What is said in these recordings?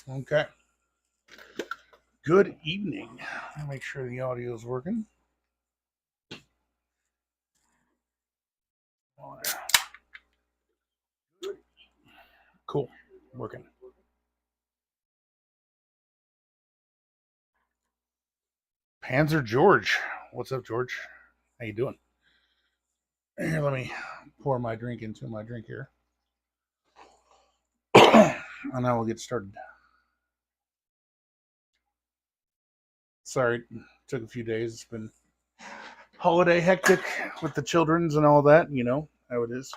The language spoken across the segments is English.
Okay. Good evening. I'll make sure the audio is working. Cool. Working. Panzer George. What's up, George? How you doing? Here, let me pour my drink into my drink here. And I will get started. Sorry, it took a few days. It's been holiday hectic with the children's and all that. You know how it is.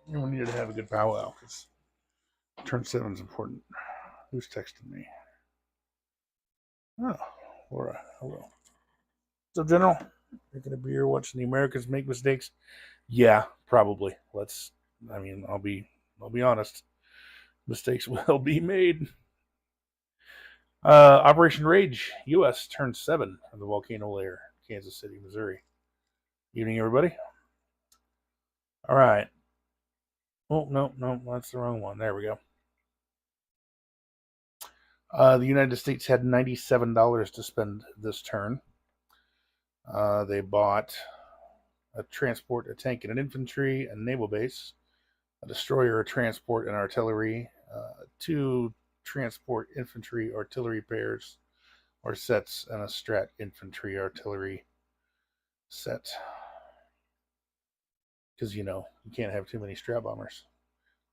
We needed to have a good powwow because turn 7 is important. Who's texting me? Oh, Laura. Hello. What's up, General? Drinking a beer, watching the Americans make mistakes. Yeah, probably. I'll be honest. Mistakes will be made. Operation Rage, U.S. turned 7 on the volcano layer, Kansas City, Missouri. Evening, everybody. All right. Oh, no, that's the wrong one. There we go. The United States had $97 to spend this turn. They bought a transport, a tank, and an infantry, a naval base, a destroyer, a transport, and artillery, 2 transport infantry artillery pairs or sets, and a strat infantry artillery set. Because, you can't have too many strat bombers.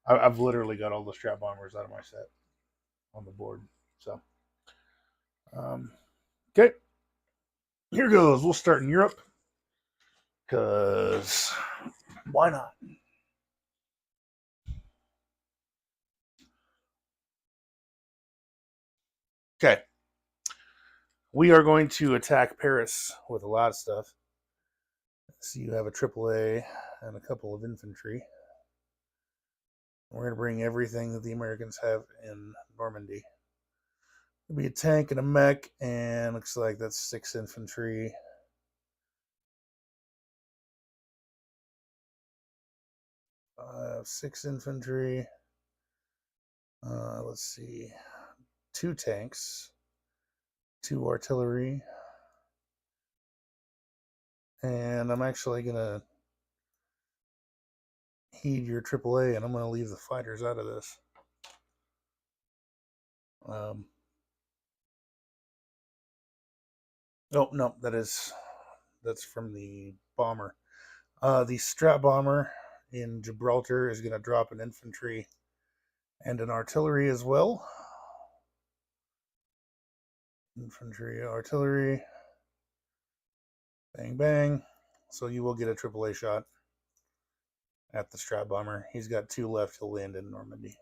I've literally got all the strat bombers out of my set on the board. So, okay. Here goes. We'll start in Europe. Because why not? Okay. We are going to attack Paris with a lot of stuff. So you have a AAA and a couple of infantry. We're going to bring everything that the Americans have in Normandy. It'll be a tank and a mech, and looks like that's 6 infantry. Six infantry. Let's see. 2 tanks, 2 artillery. And I'm actually going to heed your AAA, and I'm going to leave the fighters out of this. Oh, no, that's from the bomber. The Strat bomber in Gibraltar is going to drop an infantry and an artillery as well. Infantry, artillery. Bang, bang. So you will get a AAA shot at the Strat bomber. He's got 2 left. He'll land in Normandy.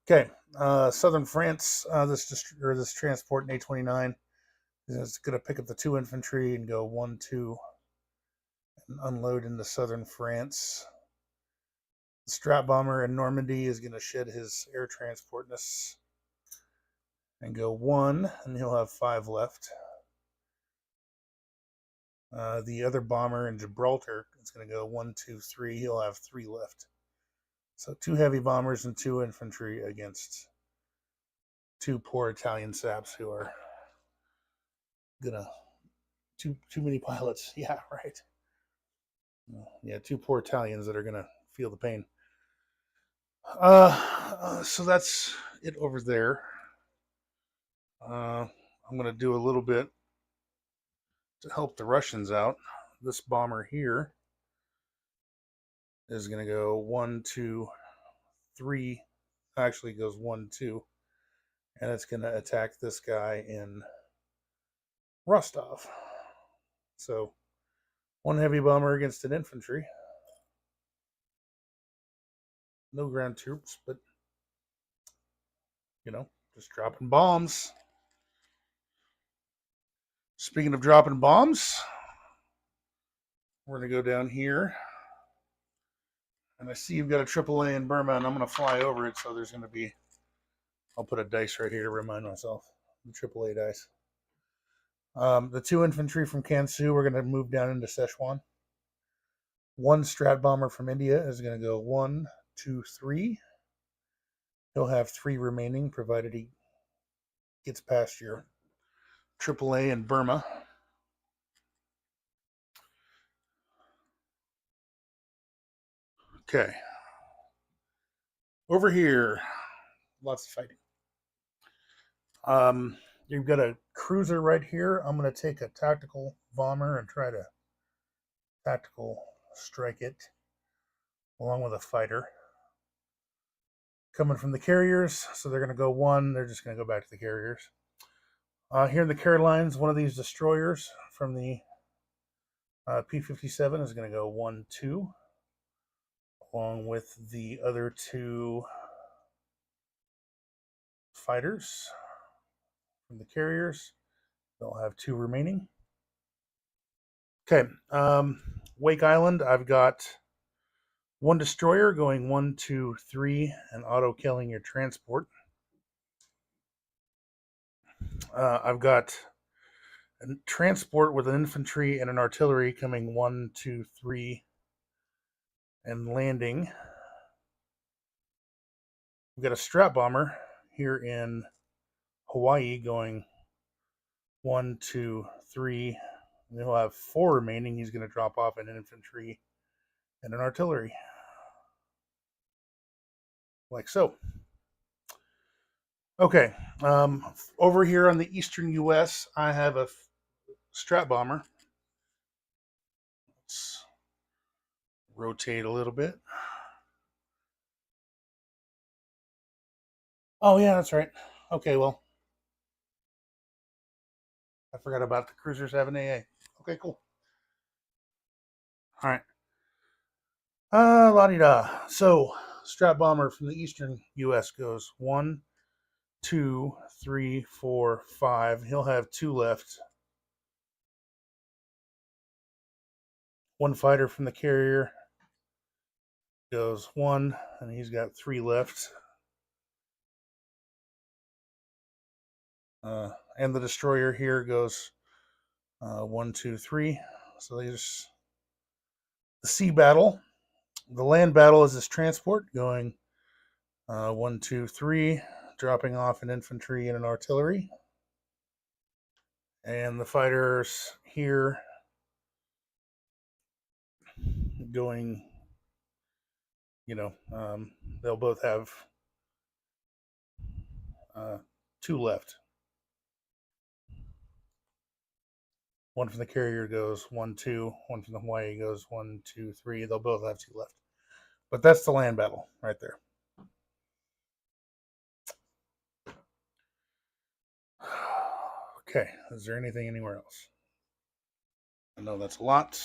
Okay, Southern France. This transport in A29 is going to pick up the 2 infantry and go 1, 2, and unload into Southern France. The Strat bomber in Normandy is going to shed his air transportness and go 1, and he'll have 5 left. The other bomber in Gibraltar is going to go 1, 2, 3. He'll have 3 left. So 2 heavy bombers and 2 infantry against 2 poor Italian saps who are gonna too many pilots. Yeah, right. Yeah, 2 poor Italians that are gonna feel the pain. So that's it over there. I'm gonna do a little bit to help the Russians out. This bomber here is gonna go 1, 2, 3. Actually, goes 1, 2, and it's gonna attack this guy in Rostov. So 1 heavy bomber against an infantry. No ground troops, but just dropping bombs. Speaking of dropping bombs, we're going to go down here. And I see you've got a AAA in Burma, and I'm going to fly over it. So there's going to be, I'll put a dice right here to remind myself, the AAA dice. The 2 infantry from Kansu, we're going to move down into Szechuan. One Strat Bomber from India is going to go 1, 2, 3. He'll have 3 remaining, provided he gets past your AAA in Burma. Okay. Over here, lots of fighting. You've got a cruiser right here. I'm going to take a tactical bomber and try to tactical strike it along with a fighter. Coming from the carriers, so they're going to go 1. They're just going to go back to the carriers. Here in the Carolines, one of these destroyers from the P-57 is going to go 1, 2, along with the other 2 fighters from the carriers. They'll have 2 remaining. Okay, Wake Island, I've got 1 destroyer going 1, 2, 3, and auto-killing your transport. I've got a transport with an infantry and an artillery coming 1, 2, 3, and landing. We've got a Strat Bomber here in Hawaii going 1, 2, 3. And he'll have 4 remaining. He's going to drop off an infantry and an artillery. Like so. Okay. Over here on the eastern U.S., I have a Strat Bomber. Let's rotate a little bit. Oh, yeah, that's right. Okay, well, I forgot about the cruisers having AA. Okay, cool. All right. La-di-da. So, Strat Bomber from the eastern U.S. goes 1, 2, 3, 4, 5. He'll have 2 left. 1 fighter from the carrier goes 1, and he's got 3 left. And the destroyer here goes 1, 2, 3. So there's the sea battle. The land battle is this transport going 1, 2, 3, dropping off an infantry and an artillery. And the fighters here going, they'll both have 2 left. 1 from the carrier goes 1, 2. 1 from the Hawaii goes 1, 2, 3. They'll both have 2 left. But that's the land battle right there. Okay, is there anything anywhere else? I know that's a lot.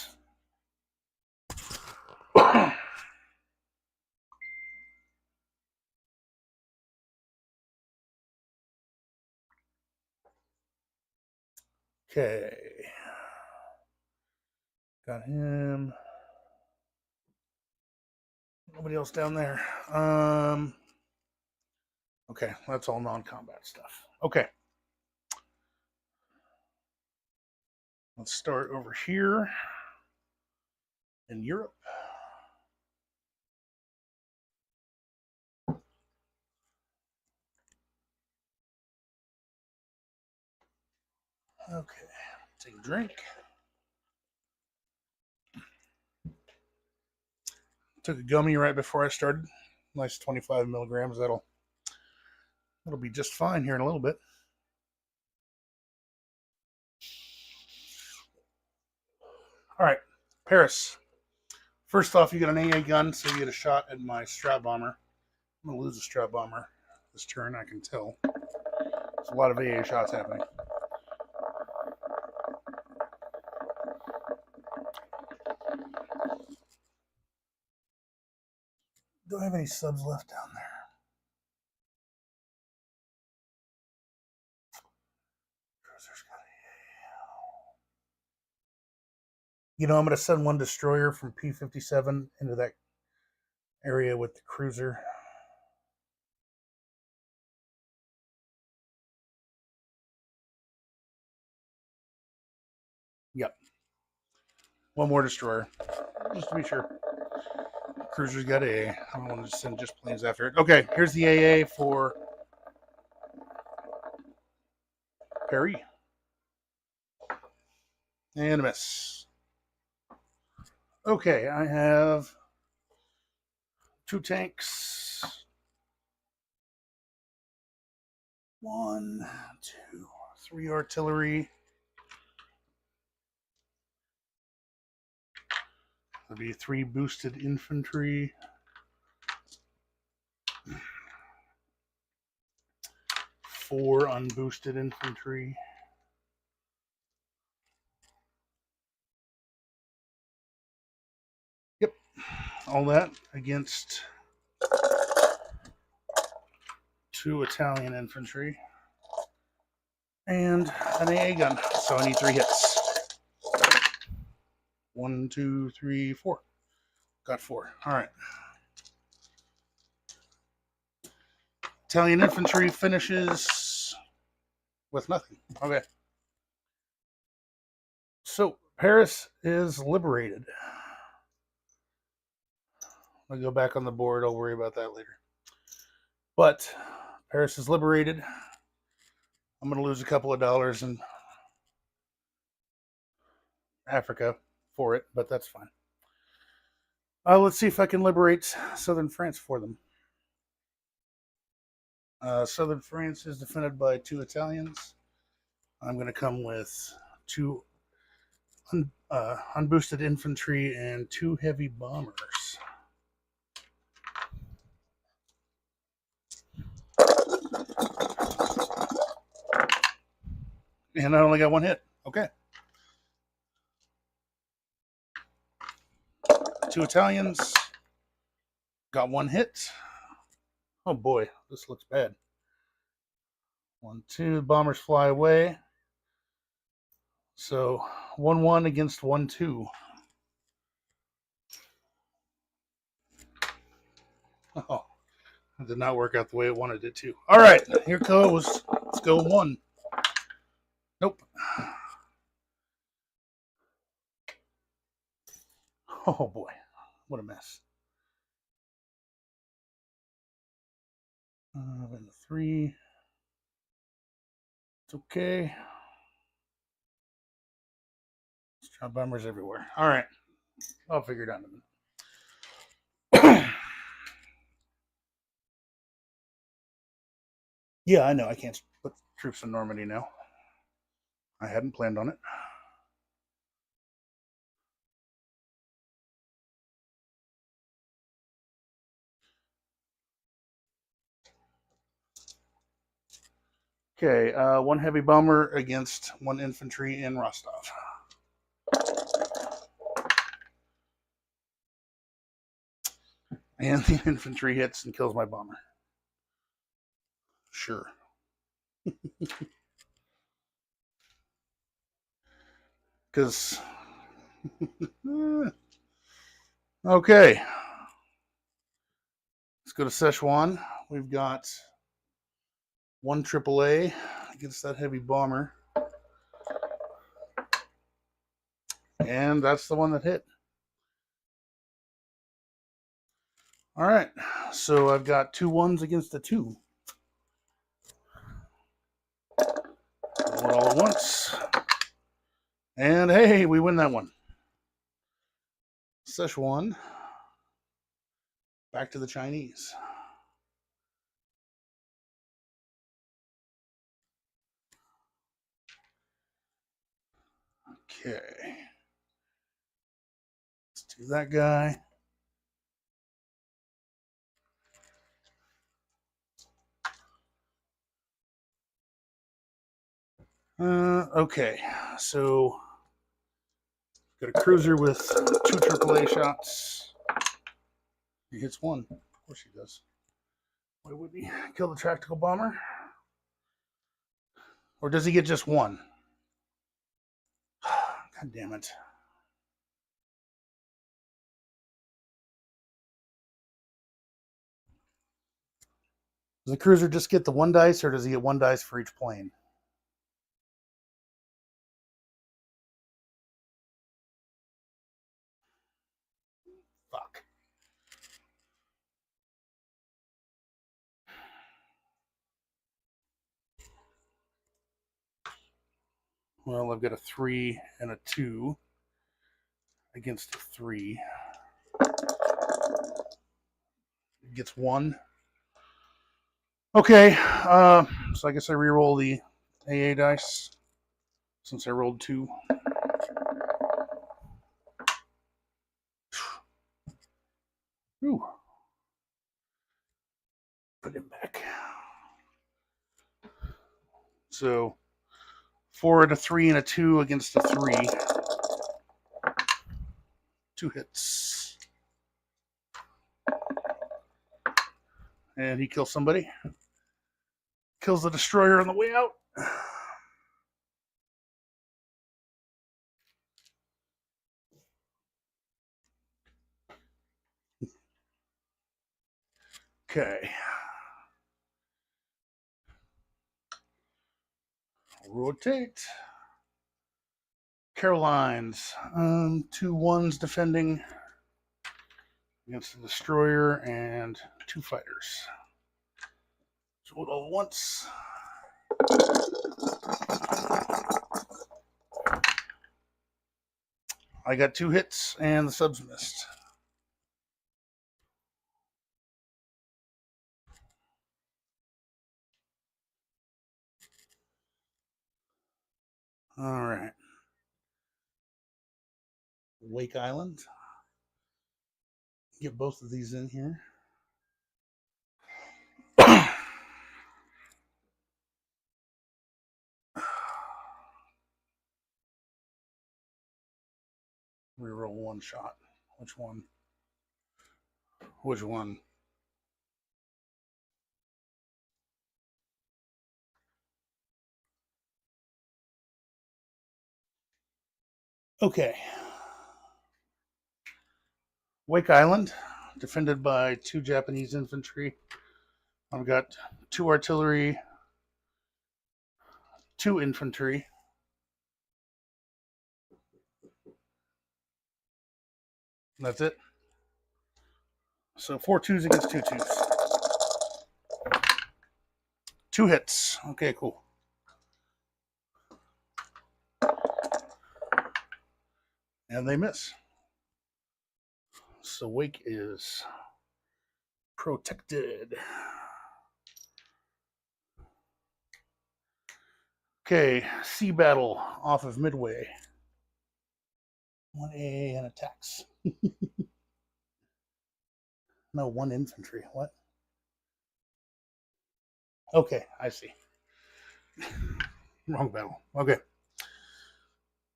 Okay. Got him. Nobody else down there. Okay, that's all non-combat stuff. Okay. Let's start over here in Europe. Okay, take a drink. Took a gummy right before I started. Nice 25 milligrams. That'll be just fine here in a little bit. All right, Paris. First off, you get an AA gun, so you get a shot at my Strat Bomber. I'm going to lose a Strat Bomber this turn, I can tell. There's a lot of AA shots happening. Don't have any subs left down there. Cruiser's got AA. I'm going to send 1 destroyer from P-57 into that area with the cruiser. Yep. 1 more destroyer. just to be sure. Cruiser's got AA. I don't want to send just planes after it. Okay, here's the AA for Perry. And a miss. Okay, I have 2 tanks. 1, 2, 3 artillery. There'll be 3 boosted infantry. 4 unboosted infantry. Yep, all that against 2 Italian infantry and an AA gun. So I need 3 hits. 1, 2, 3, 4. Got 4. All right. Italian infantry finishes with nothing. Okay. So Paris is liberated. I'll go back on the board. I'll worry about that later. But Paris is liberated. I'm going to lose a couple of dollars in Africa for it, but that's fine. Let's see if I can liberate southern France for them. Southern France is defended by 2 Italians. I'm going to come with 2 unboosted infantry and 2 heavy bombers. And I only got 1 hit. Okay. 2 Italians. Got 1 hit. Oh boy, this looks bad. 1, 2. Bombers fly away. So 1-1 against 1-2. Oh, it did not work out the way I wanted it to. All right, here goes. Let's go 1. Nope. Oh boy, what a mess. 3. It's okay. Let's try bombers everywhere. All right, I'll figure it out in a minute. Yeah, I know. I can't put troops in Normandy now. I hadn't planned on it. Okay, 1 heavy bomber against 1 infantry in Rostov. And the infantry hits and kills my bomber. Sure. Because... okay. Let's go to Szechuan. We've got 1 AAA against that heavy bomber. And that's the one that hit. All right. So I've got 2 1s against a 2. Roll it all at once. And hey, we win that one. Szechuan. Back to the Chinese. Okay. Let's do that guy. Okay. So, got a cruiser with 2 AAA shots. He hits 1. Of course he does. Why would he kill the tactical bomber? Or does he get just 1? God damn it. Does the cruiser just get the 1 dice, or does he get 1 dice for each plane? Well, I've got a 3 and a 2 against a 3. It gets 1. Okay, so I guess I re-roll the AA dice since I rolled 2. Ooh. Put him back. So 4 and a 3 and a 2 against a 3. 2 hits. And he kills somebody. Kills the destroyer on the way out. Okay. Rotate. Caroline's 2 1s defending against the destroyer and 2 fighters. Roll it all once. I got 2 hits and the subs missed. All right. Wake Island. Get both of these in here. Reroll 1 shot. Which one? Which one? Okay. Wake Island, defended by 2 Japanese infantry. I've got 2 artillery, 2 infantry. That's it. So 4 2s against 2 2s. 2 hits. Okay, cool. And they miss. So Wake is protected. Okay, sea battle off of Midway. 1 AA and attacks. No, 1 infantry. What? Okay, I see. Wrong battle. Okay.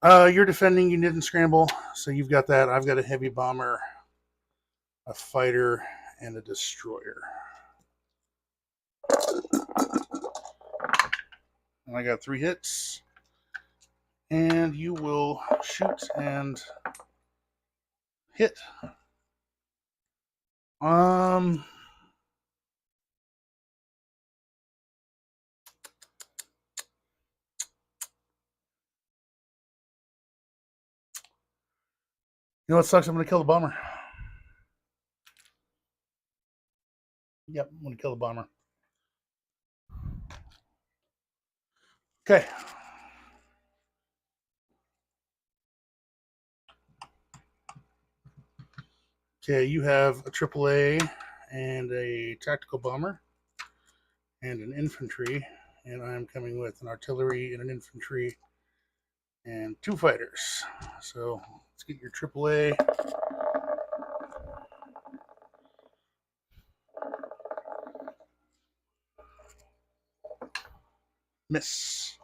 You're defending. You didn't scramble, so you've got that. I've got a heavy bomber, a fighter, and a destroyer. And I got 3 hits. And you will shoot and hit. You know what sucks? I'm going to kill the bomber. Yep, I'm going to kill the bomber. Okay. Okay, you have a AAA and a tactical bomber and an infantry, and I'm coming with an artillery and an infantry and 2 fighters. So let's get your AAA. Miss.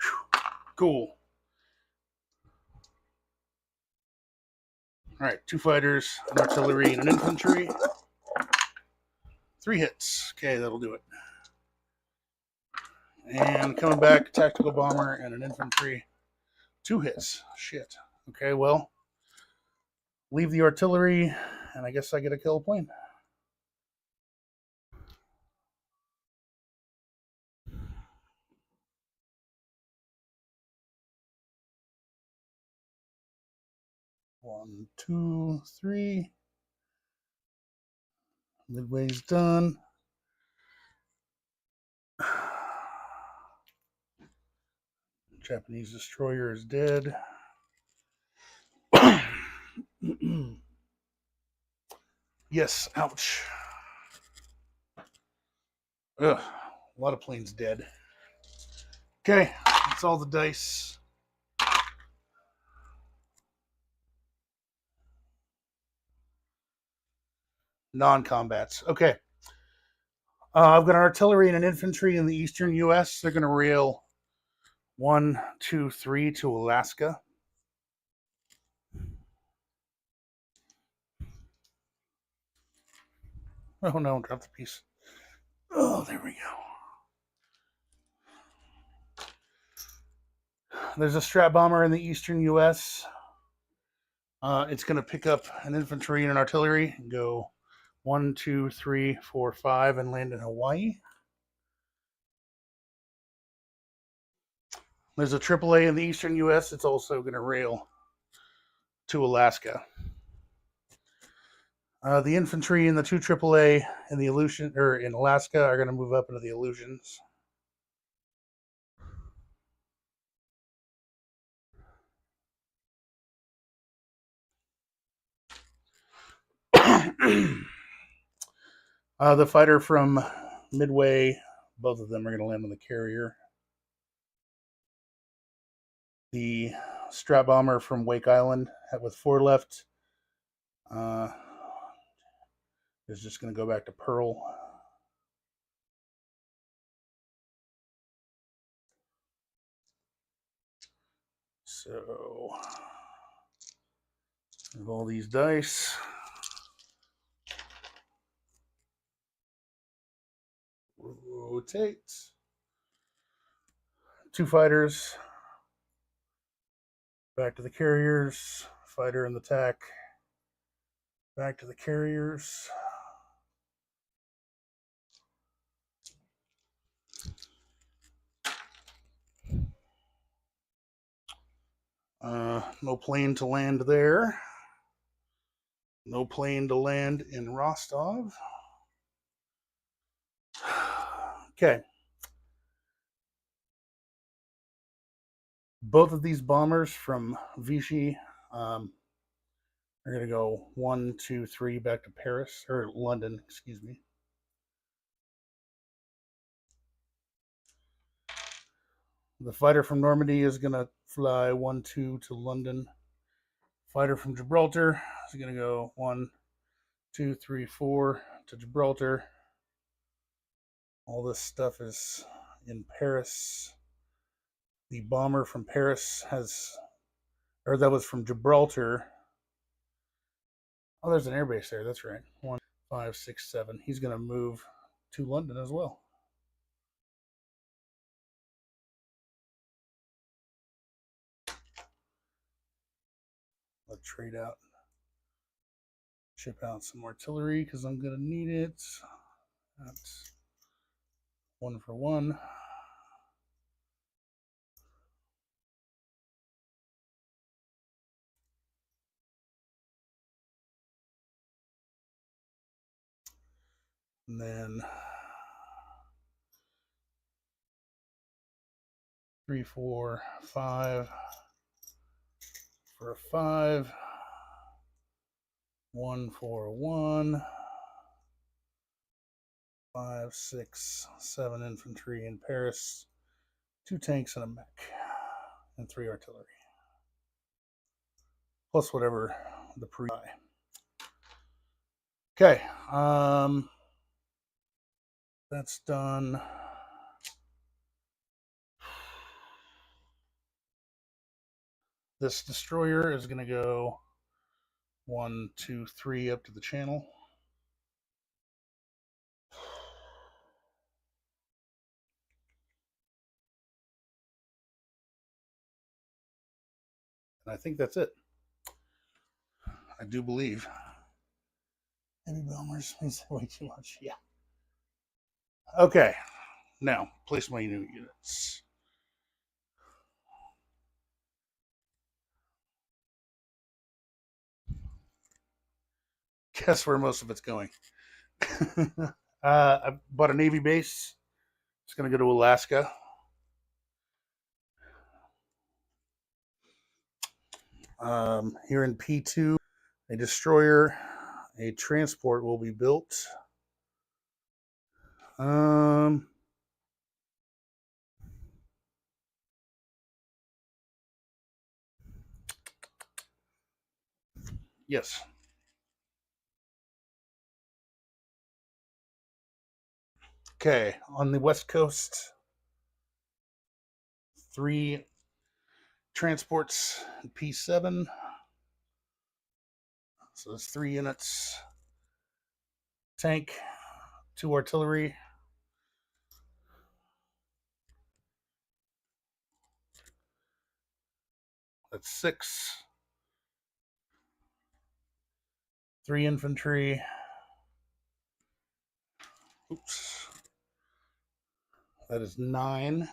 Whew. Cool. All right, 2 fighters, an artillery, and an infantry. 3 hits. Okay, that'll do it. And coming back, tactical bomber and an infantry. 2 hits. Shit. Okay, well, leave the artillery, and I guess I get to kill a plane. One, two, 3. Midway's done. Japanese destroyer is dead. Yes, ouch. Ugh, a lot of planes dead. Okay, that's all the dice. Non-combats. Okay. I've got an artillery and an infantry in the eastern U.S. They're going to rail 1, 2, 3 to Alaska. Oh no, drop the piece. Oh, there we go. There's a strat bomber in the eastern U.S. It's going to pick up an infantry and an artillery and go 1, 2, 3, 4, 5 and land in Hawaii. There's a AAA in the eastern U.S. It's also going to rail to Alaska. The infantry and the 2 AAA in the Aleutian or in Alaska are going to move up into the Aleutians. The fighter from Midway, both of them are going to land on the carrier. The strat bomber from Wake Island with 4 left is just going to go back to Pearl. So, of all these dice, rotate. 2 fighters, back to the carriers, fighter in the attack, back to the carriers. No plane to land there. No plane to land in Rostov. Okay. Both of these bombers from Vichy are going to go 1, 2, 3 back to Paris, or London, excuse me. The fighter from Normandy is going to fly 1, 2 to London. Fighter from Gibraltar is going to go 1, 2, 3, 4 to Gibraltar. All this stuff is in Paris. The bomber from Paris that was from Gibraltar. Oh, there's an airbase there. That's right. 1, 5, 6, 7. He's going to move to London as well. Let's trade out, ship out some artillery because I'm going to need it. That's 1 for 1. And then 3, 4, 5 for a 5. 1 for 1. 5, 6, 7 infantry in Paris. 2 tanks and a mech. And 3 artillery. Plus whatever the pre. Okay. That's done. This destroyer is going to go 1, 2, 3 up to the channel. And I think that's it. I do believe. Heavy bombers means way too much. Yeah. Okay. Now, place my new units. Guess where most of it's going. I bought a Navy base. It's going to go to Alaska. Here in P2, a destroyer, a transport will be built. Yes. Okay, on the West Coast, 3 transports P7. So that's 3 units. Tank, 2 artillery. That's 6. 3 infantry. Oops. That is 9.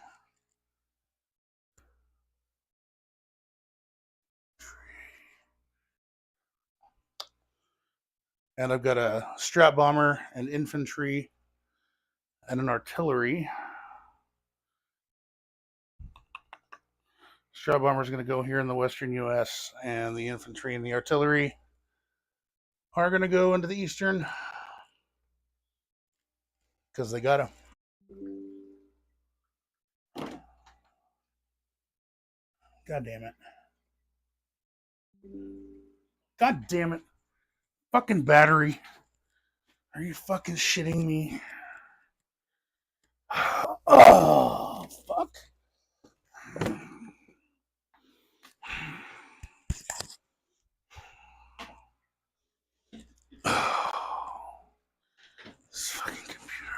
And I've got a strat bomber, an infantry, and an artillery. Strat bomber is going to go here in the western U.S., and the infantry and the artillery are going to go into the eastern because they got to. God damn it. God damn it. Fucking battery. Are you fucking shitting me? Oh, fuck. This fucking computer.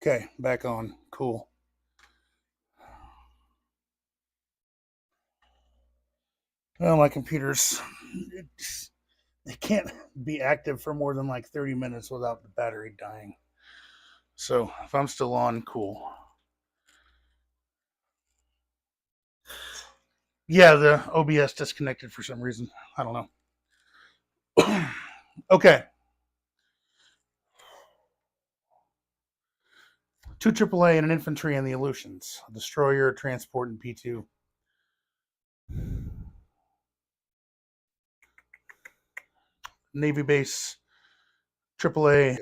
Okay, back on. Cool. Well, my computer's. It can't be active for more than like 30 minutes without the battery dying. So if I'm still on, cool. Yeah, the OBS disconnected for some reason. I don't know. Okay. 2 AAA and an infantry and the Aleutians. A destroyer, transport, and P2. Navy base, AAA.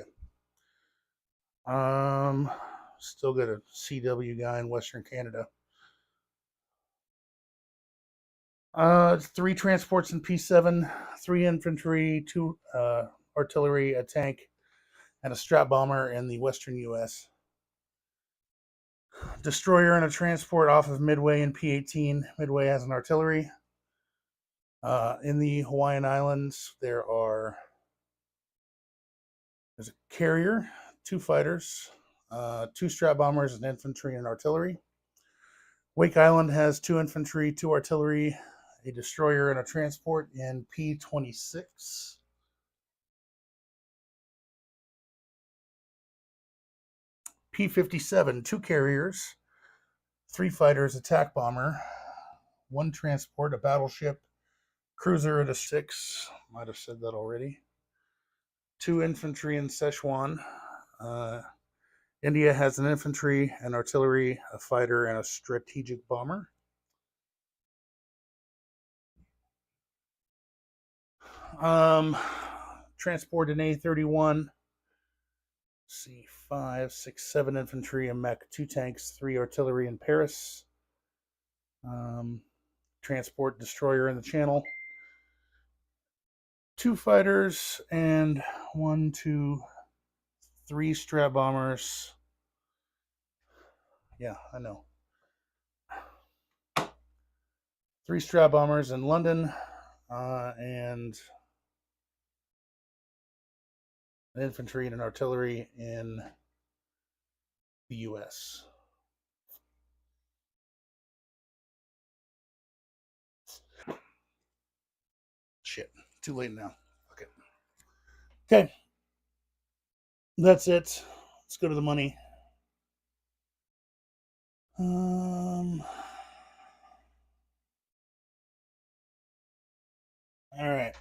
Still got a CW guy in Western Canada. 3 transports in P7, 3 infantry, 2 artillery, a tank, and a strat bomber in the Western U.S. Destroyer and a transport off of Midway in P18. Midway has an artillery. In the Hawaiian Islands, there's a carrier, 2 fighters, 2 strat bombers, an infantry, and artillery. Wake Island has 2 infantry, 2 artillery, a destroyer, and a transport in P26. P57, 2 carriers, 3 fighters, attack bomber, 1 transport, a battleship, cruiser at a 6. Might have said that already. 2 infantry in Szechuan. India has an infantry, an artillery, a fighter, and a strategic bomber. Transport in A31. See, 5, 6, 7 infantry, a mech, 2 tanks, 3 artillery in Paris. Transport destroyer in the Channel. 2 fighters and 1, 2, 3 strat bombers. Yeah, I know. 3 strat bombers in London, and an infantry and an artillery in the U.S. Shit, too late now. Okay. Okay. That's it. Let's go to the money. All right.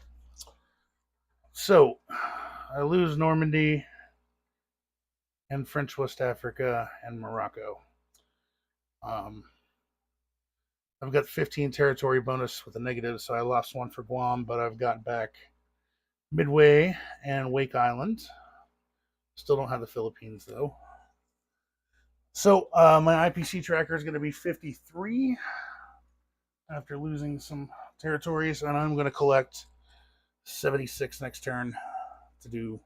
So, I lose Normandy and French West Africa and Morocco. I've got 15 territory bonus with a negative, so I lost one for Guam, but I've got back Midway and Wake Island. Still don't have the Philippines, though. So my IPC tracker is going to be 53 after losing some territories, and I'm going to collect 76 next turn to do